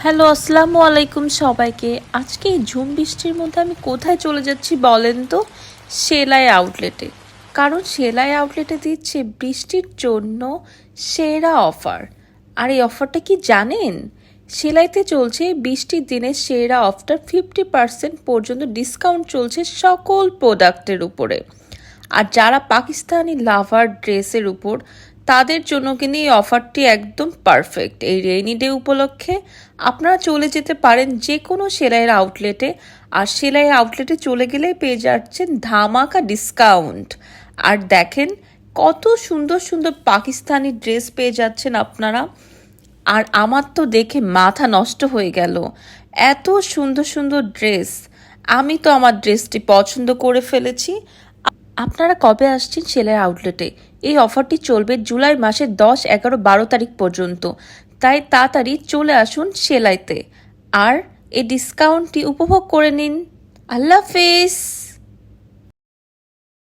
Hello, আসসালামু আলাইকুম সবাইকে। আজকে এই ঝুম বৃষ্টির মধ্যে আমি কোথায় চলে যাচ্ছি বলেন তো? সেলাই আউটলেটে। কারণ সেলাই আউটলেটে দিচ্ছে বৃষ্টির জন্য সেরা অফার। আর এই অফারটা কি জানেন? সেলাইতে চলছে বৃষ্টির দিনে সেরা অফার, 50% পর্যন্ত ডিসকাউন্ট চলছে সকল প্রোডাক্টের উপরে। আর যারা পাকিস্তানি লাভার ড্রেসের উপর, তাদের জন্য কিন্তু এই অফারটি একদম পারফেক্ট। এই রেইনি ডে উপলক্ষে আপনারা চলে যেতে পারেন যে কোনো সেলাইয়ের আউটলেটে। আর সেলাই আউটলেটে চলে গেলেই পেয়ে যাচ্ছেন ধামাকা ডিসকাউন্ট। আর দেখেন কত সুন্দর সুন্দর পাকিস্তানি ড্রেস পেয়ে যাচ্ছেন আপনারা। আর আমার তো দেখে মাথা নষ্ট হয়ে গেল, এত সুন্দর সুন্দর ড্রেস। আমি তো আমার ড্রেসটি পছন্দ করে ফেলেছি। আপনারা কবে আসছেন সেলাই আউটলেটে? এই অফারটি চলবে জুলাই মাসের 10, 11, 12 তারিখ পর্যন্ত। তাই তাড়াতাড়ি চলে আসুন সেলাইতে আর এই ডিসকাউন্টটি উপভোগ করে নিন। আল্লাহ হাফেজ।